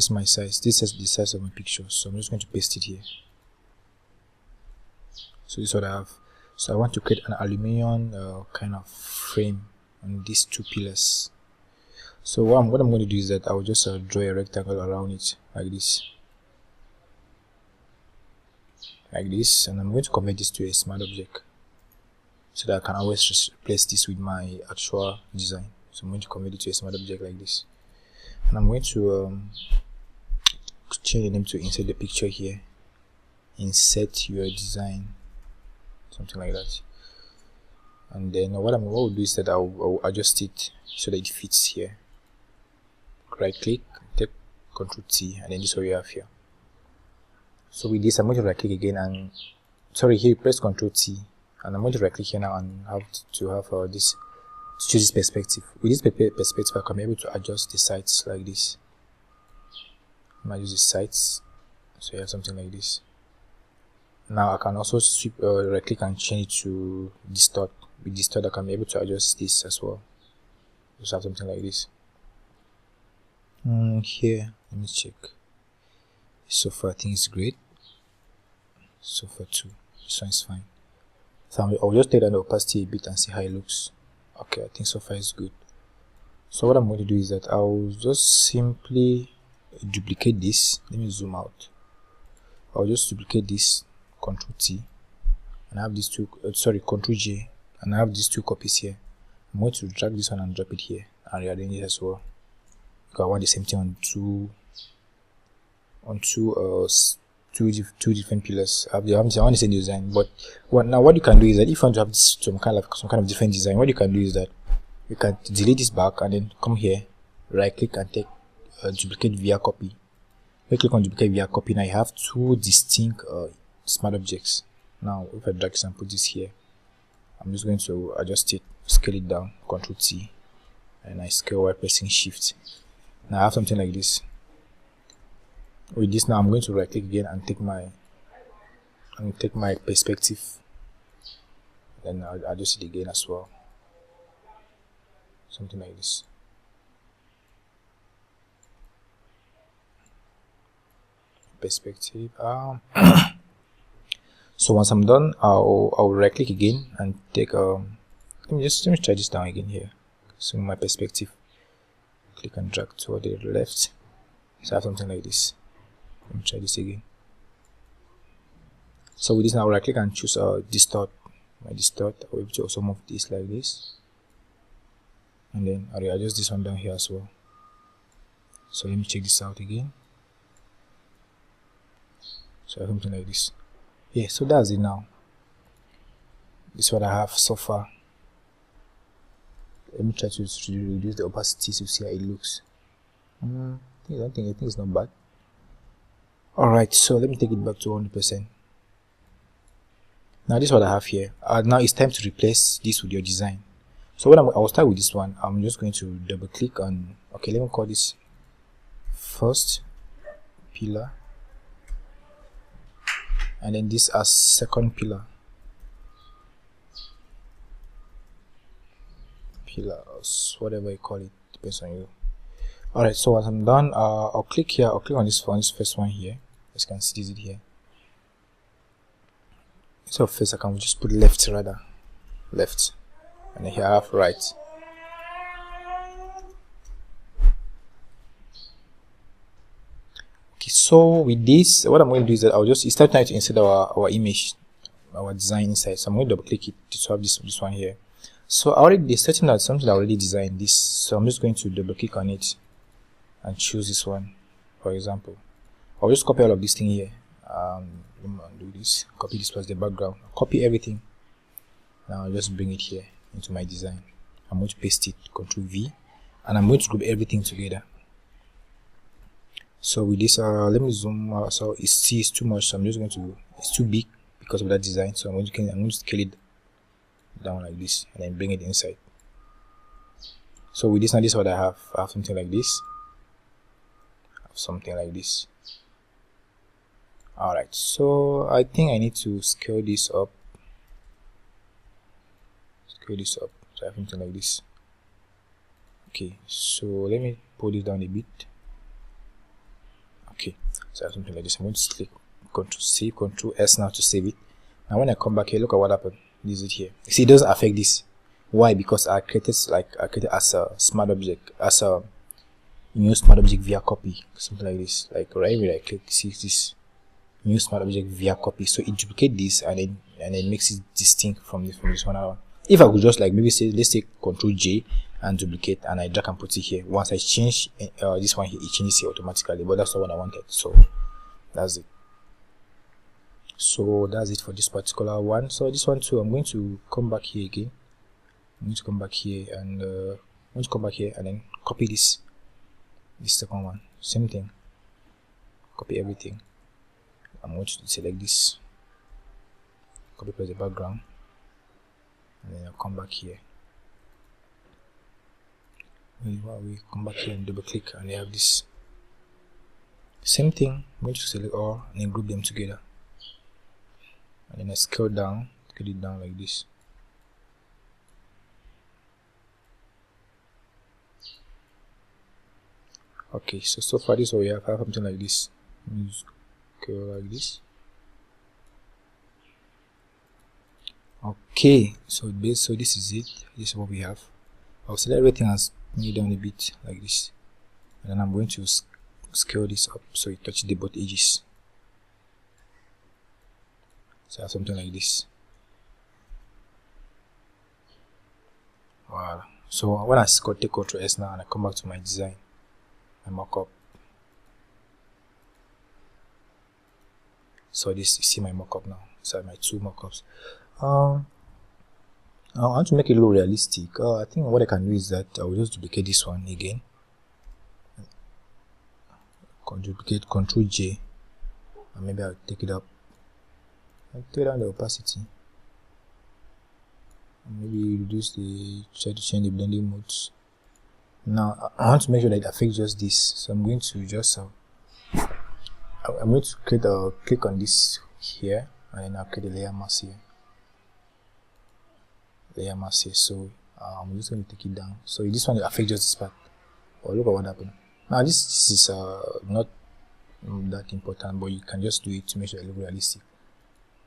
This is my size. This is the size of my picture, so I'm just going to paste it here. So this is what I have. So I want to create an aluminium kind of frame on these two pillars. So what I'm going to do is that I will just draw a rectangle around it like this, and I'm going to convert this to a smart object so that I can always replace this with my actual design. So I'm going to convert it to a smart object like this, and I'm going to change the name to insert the picture here. Insert your design, something like that. And then what we'll do is that I'll adjust it so that it fits here. Right click, take Ctrl T, and then this is what we have here. So with this, I'm going to right click again, and here press Ctrl T, and I'm going to right click here now and have to have this, to choose this perspective. With this perspective, I can be able to adjust the sides like this. I might use the sides, so you have something like this. Now I can also right click and change it to distort. With distort, I can be able to adjust this as well. Just have something like this. Here, let me check. So far I think it's great. So far too, this one is fine. So I'll just take down the opacity a bit and see how it looks. Okay, I think so far it's good. So what I'm going to do is that I'll just simply duplicate this. Let me zoom out. I'll just duplicate this, Ctrl T, and I have these two, Ctrl J, and I have these two copies here. I'm going to drag this one and drop it here and rearrange it as well, because I want the same thing on two different pillars. I want the same design, but what you can do is that if you want to have some kind of different design, what you can do is that you can delete this back and then come here, right click and take duplicate via copy. When you click on duplicate via copy, now you have two distinct smart objects. Now if I drag this and put this here, I'm just going to adjust it, scale it down, Ctrl T, and I scale while pressing Shift. Now I have something like this. With this, now I'm going to right click again and take my perspective, then I'll adjust it again as well, something like this. Perspective. So once I'm done, I'll right click again and take let me try this down again here. So my perspective, click and drag toward the left, so I have something like this. Let me try this again. So with this, now right click and choose distort. My distort, I'll be able to also move this like this, and then I'll adjust this one down here as well. So let me check this out again. So I have something like this. Yeah, so that's it now. This is what I have so far. Let me try to reduce the opacity to see how it looks. I think it's not bad. Alright, so let me take it back to 100%. Now this is what I have here. Now it's time to replace this with your design. So I'll start with this one. I'm just going to double click on, okay, let me call this first pillar, and then this as second pillar, whatever you call it, depends on you. Alright, so once I'm done, I'll click here, I'll click on this first one here. As you can see, this is it here. So first I can just put left, and then here I have right. Okay, so with this, what I'm going to do is that it's time to insert our image, our design inside. So I'm going to double click it to have this one here. So there's something I already designed this, so I'm just going to double click on it and choose this one. For example, I'll just copy all of this thing here. Let me undo this, copy this plus the background, copy everything. Now I'll just bring it here into my design. I'm going to paste it, Ctrl V, and I'm going to group everything together. So with this, let me zoom out. So it's too much, so I'm just going to, it's too big because of that design, so I'm going to scale it down like this and then bring it inside. So with this, now this is what I have something like this, Alright, so I think I need to scale this up, so I have something like this. Okay, so let me pull this down a bit. Okay, so I have something like this. I'm going to click Control C, Control S now to save it. Now when I come back here, look at what happened. This is it here. You see, it doesn't affect this. Why? Because I created as a smart object, as a new smart object via copy, something like this. Like right when I click, see this new smart object via copy, so it duplicates this and then makes it distinct from this one. If I could just like maybe say, let's say Control J and duplicate, and I drag and put it here. Once I change this one here, it changes here automatically, but that's not what I wanted. So that's it. So that's it for this particular one. So this one too, I'm going to come back here again. I'm going to come back here and I'm going to come back here and then copy this second one. Same thing. Copy everything. I'm going to select this. Copy paste the background, and then I'll come back here. While we come back here and double click, and they have this. Same thing. I'm going to select all and then group them together. And then I scale it down like this. Okay, so far this is what we have. I have something like this. Scale like this. Okay, so this is it. This is what we have. I'll select everything as made down a bit like this, and then I'm going to scale this up so it touches the both edges. So I have something like this. Wow. So when I take Ctrl S now and I come back to my design, my mockup. So this, you see my mockup now. So my two mockups. I want to make it a little realistic. I think what I can do is that I will just duplicate this one again. Duplicate Ctrl J, and maybe I'll take it up. I'll take down the opacity. And maybe reduce try to change the blending modes. Now I want to make sure that it affects just this. So I'm going to just I'm going to click on this here, and then I'll create a layer mask here. So I'm just going to take it down. So this one will affect just this part. But look at what happened. Now this is not that important, but you can just do it to make sure it looks realistic.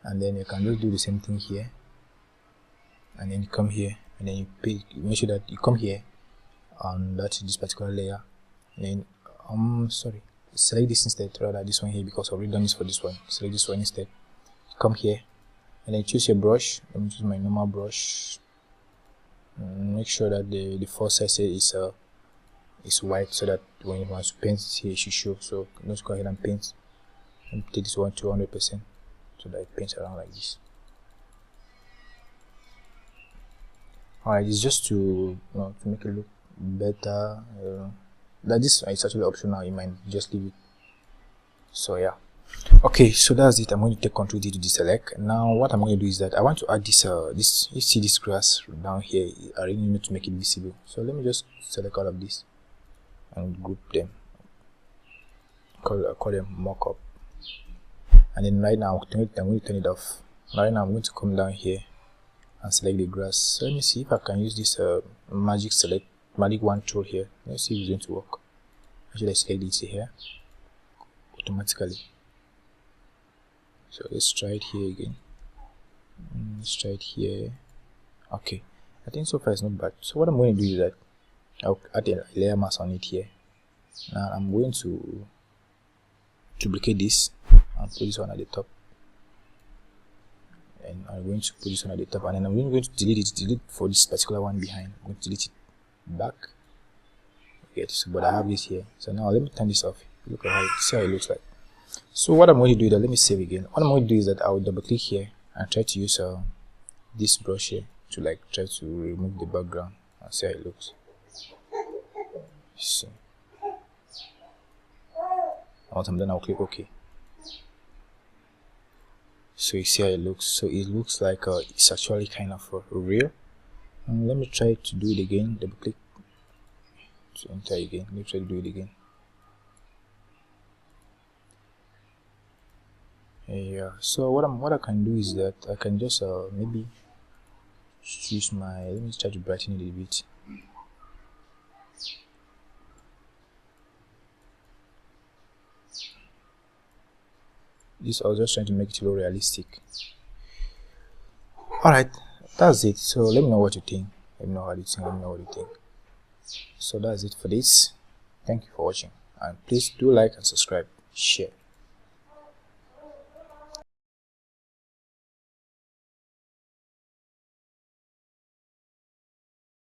And then you can just do the same thing here, and then you come here, and then you make sure that you come here on this particular layer, and then select this instead, rather this one here, because I've already done this for this one. Select this one instead. Come here and then choose your brush. Let me choose my normal brush. Make sure that the first size is white, so that when you want to paint here it should show. So let's go ahead and paint. And take this one to 100%, so that it paints around like this. Alright, it's just to to make it look better. That this is actually optional. You might just leave it. So yeah. Okay, so that's it. I'm going to take Ctrl D to deselect. Now what I'm going to do is that I want to add this you see this grass down here. I really need to make it visible. So let me just select all of this and group them. Call them mockup. And then right now I'm going to turn it off. Right now I'm going to come down here and select the grass. So let me see if I can use this magic wand tool here. Let's see if it's going to work. Actually, I select it here automatically. So let's try it here again. Let's try it here. Okay, I think so far it's not bad. So what I'm going to do is that I'll add a layer mask on it here. Now I'm going to duplicate this and put this one at the top. And I'm going to put this one at the top, and then I'm going to delete for this particular one behind. I'm going to delete it back. Okay, so but I have this here. So now let me turn this off. Look at see how it looks like. So what I'm going to do is that, let me save again. What I'm going to do is that I will double click here and try to use this brush here to try to remove the background and see how it looks. See. Once I'm done, I'll click OK. So you see how it looks. So it looks like it's actually kind of real. And let me try to do it again. Double click to enter again. Let me try to do it again. Yeah. So what I can do is that I can just maybe choose let me try to brighten it a bit. this I was just trying to make it a little realistic. Alright, that's it. So let me know what you think. Let me know what you think. So that's it for this. Thank you for watching, and please do like and subscribe, share.